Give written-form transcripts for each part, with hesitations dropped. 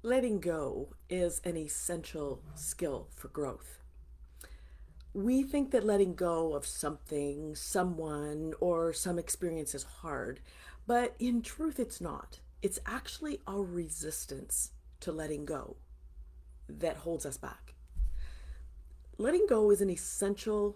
Letting go is an essential skill for growth. We think that letting go of something, someone, or some experience is hard, but in truth, it's not. It's actually our resistance to letting go that holds us back. Letting go is an essential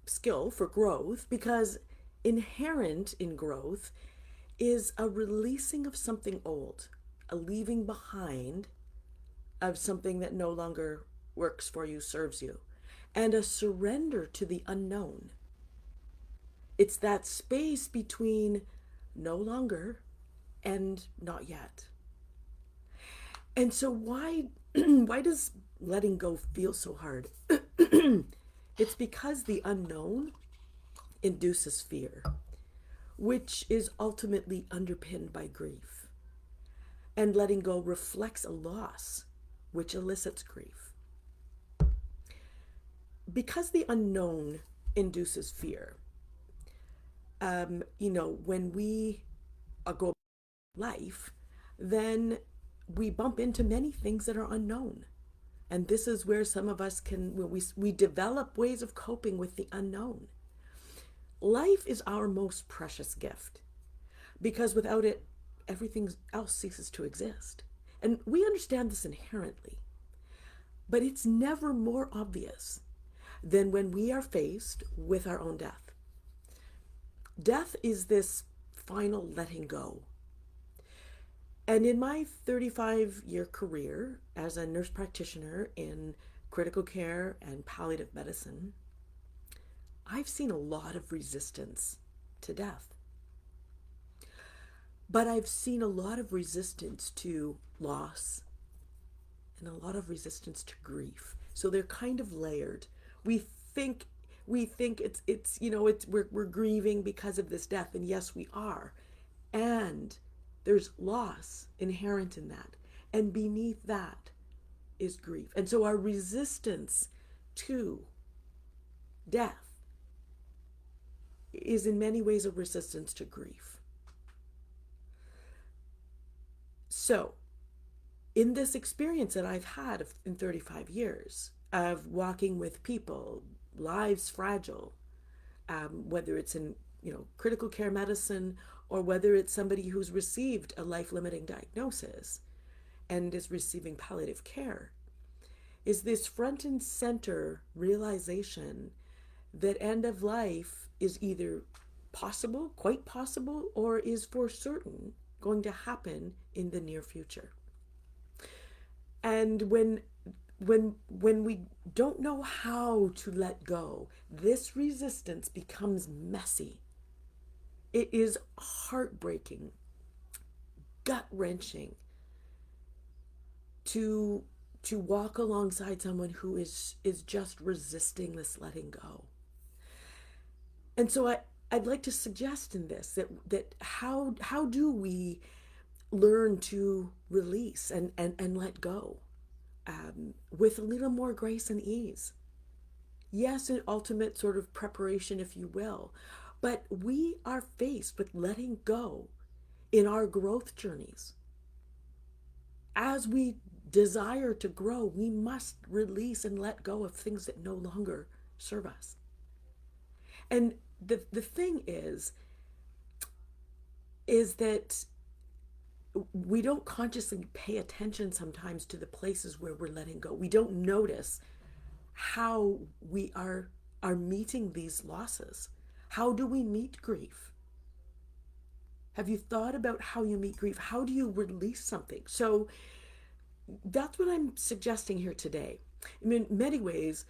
skill for growth because inherent in growth is a releasing of something old, a leaving behind of something that no longer works for you, serves you, and a surrender to the unknown. It's that space between no longer and not yet. And so why why does letting go feel so hard? It's because the unknown induces fear, which is ultimately underpinned by grief. And letting go reflects a loss, which elicits grief. Because the unknown induces fear, when we go life, then we bump into many things that are unknown. And this is where some of us we develop ways of coping with the unknown. Life is our most precious gift because without it, everything else ceases to exist. And we understand this inherently, but it's never more obvious than when we are faced with our own death. Death is this final letting go. And in my 35-year career as a nurse practitioner in critical care and palliative medicine, I've seen a lot of resistance to death. But I've seen a lot of resistance to loss and a lot of resistance to grief. So they're kind of layered. We think we're grieving because of this death, and yes, we are. And there's loss inherent in that. And beneath that is grief. And so our resistance to death is in many ways a resistance to grief. So, in this experience that I've had in 35 years of walking with people, lives fragile, whether it's in critical care medicine or whether it's somebody who's received a life-limiting diagnosis and is receiving palliative care, is this front and center realization that end of life is either possible, quite possible, or is for certain going to happen in the near future. And when we don't know how to let go, this resistance becomes messy. It is heartbreaking, gut-wrenching to walk alongside someone who is just resisting this letting go. And so I'd like to suggest in this that how do we learn to release and let go with a little more grace and ease? Yes, an ultimate sort of preparation, if you will, but we are faced with letting go in our growth journeys. As we desire to grow, we must release and let go of things that no longer serve us. And the thing is that we don't consciously pay attention sometimes to the places where we're letting go. We don't notice how we are meeting these losses. How do we meet grief? Have you thought about how you meet grief? How do you release something? So that's what I'm suggesting here today. I mean, in many ways,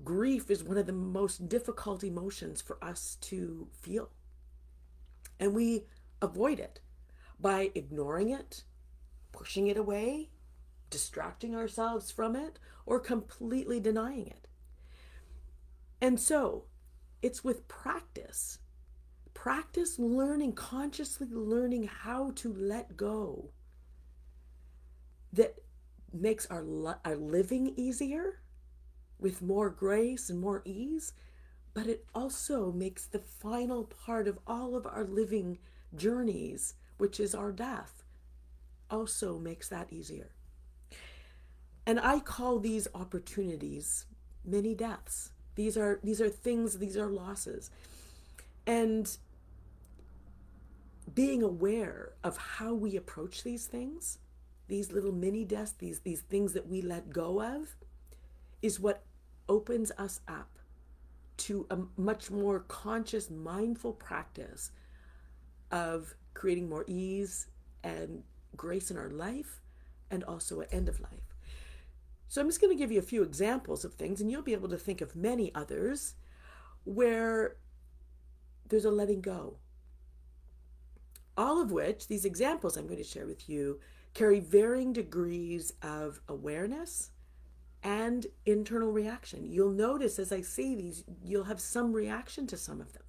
grief is one of the most difficult emotions for us to feel. And we avoid it by ignoring it, pushing it away, distracting ourselves from it, or completely denying it. And so it's with practice learning, consciously learning how to let go, that makes our living easier with more grace and more ease, but it also makes the final part of all of our living journeys, which is our death, also makes that easier. And I call these opportunities mini deaths. These are things, these are losses. And being aware of how we approach these things, these little mini deaths, these things that we let go of, is what opens us up to a much more conscious, mindful practice of creating more ease and grace in our life, and also at end of life. So I'm just going to give you a few examples of things, and you'll be able to think of many others where there's a letting go. All of which, these examples I'm going to share with you, carry varying degrees of awareness and internal reaction. You'll notice as I say these, you'll have some reaction to some of them.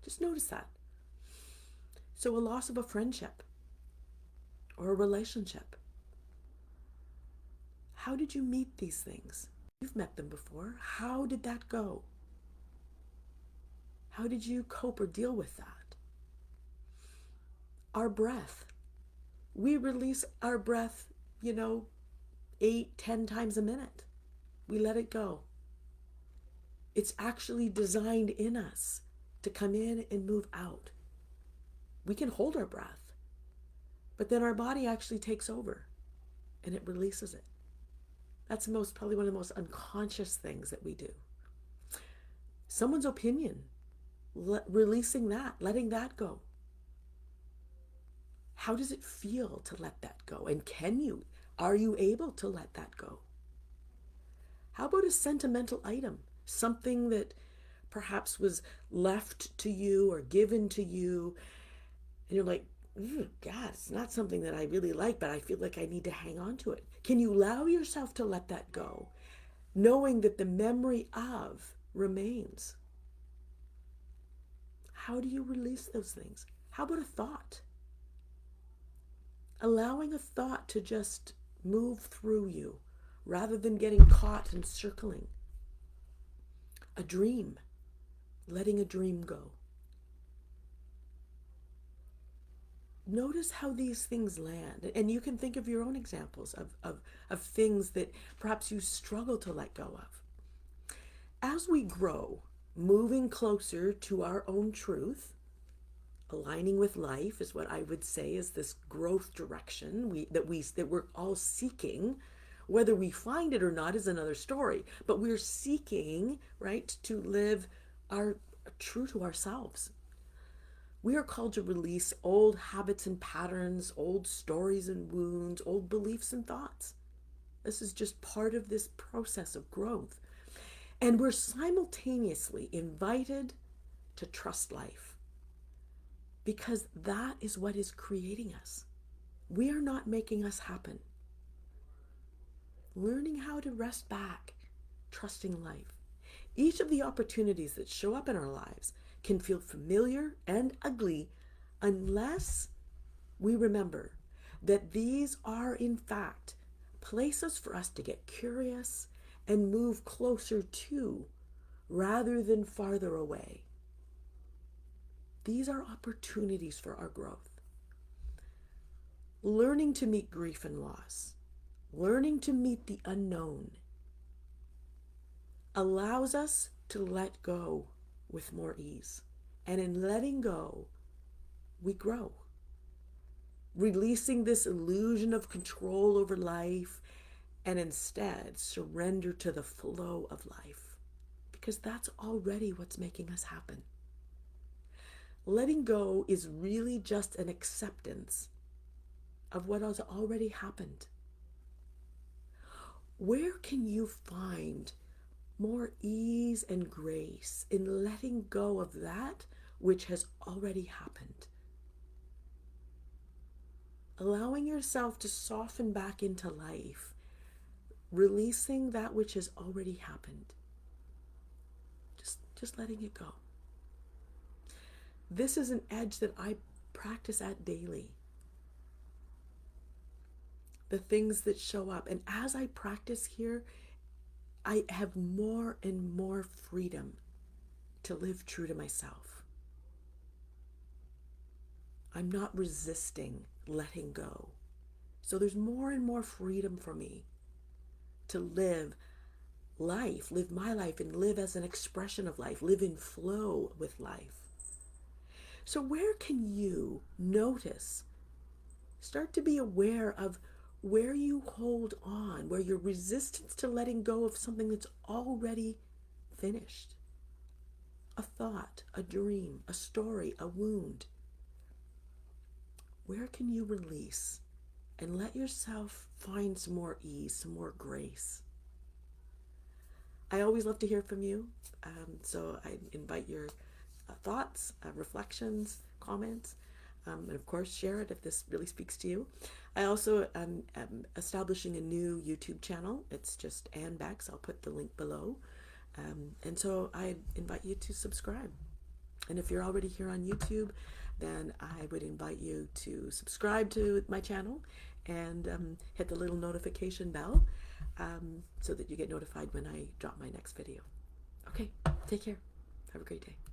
Just notice that. So a loss of a friendship or a relationship. How did you meet these things? You've met them before. How did that go? How did you cope or deal with that? Our breath. We release our breath, 8-10 times a minute. We let it go. It's actually designed in us to come in and move out. We can hold our breath, but then our body actually takes over and it releases it. That's probably one of the most unconscious things that we do. Someone's opinion, releasing that, letting that go. How does it feel to let that go? And are you able to let that go? How about a sentimental item? Something that perhaps was left to you or given to you, and you're like, God, it's not something that I really like, but I feel like I need to hang on to it. Can you allow yourself to let that go, knowing that the memory of remains? How do you release those things? How about a thought? Allowing a thought to just move through you rather than getting caught and circling. A dream, letting a dream go. Notice how these things land. And you can think of your own examples of things that perhaps you struggle to let go of. As we grow, moving closer to our own truth, aligning with life is what I would say is this growth direction that we're all seeking. Whether we find it or not is another story, but we're seeking, right, to live true to ourselves. We are called to release old habits and patterns, old stories and wounds, old beliefs and thoughts. This is just part of this process of growth. And we're simultaneously invited to trust life, because that is what is creating us. We are not making us happen. Learning how to rest back, trusting life. Each of the opportunities that show up in our lives can feel familiar and ugly unless we remember that these are in fact places for us to get curious and move closer to rather than farther away. These are opportunities for our growth. Learning to meet grief and loss, learning to meet the unknown, allows us to let go with more ease. And in letting go, we grow. Releasing this illusion of control over life, and instead surrender to the flow of life, because that's already what's making us happen. Letting go is really just an acceptance of what has already happened. Where can you find more ease and grace in letting go of that which has already happened? Allowing yourself to soften back into life, releasing that which has already happened. Just letting it go. This is an edge that I practice at daily. The things that show up. And as I practice here, I have more and more freedom to live true to myself. I'm not resisting letting go. So there's more and more freedom for me to live life, live my life, and live as an expression of life, live in flow with life. So, where can you notice, start to be aware of where you hold on, where your resistance to letting go of something that's already finished? A thought, a dream, a story, a wound. Where can you release and let yourself find some more ease, some more grace? I always love to hear from you. So I invite your thoughts, reflections, comments, and of course, share it if this really speaks to you. I also am establishing a new YouTube channel. It's just Ann Bex. I'll put the link below. And so I invite you to subscribe. And if you're already here on YouTube, then I would invite you to subscribe to my channel and hit the little notification bell so that you get notified when I drop my next video. Okay, take care. Have a great day.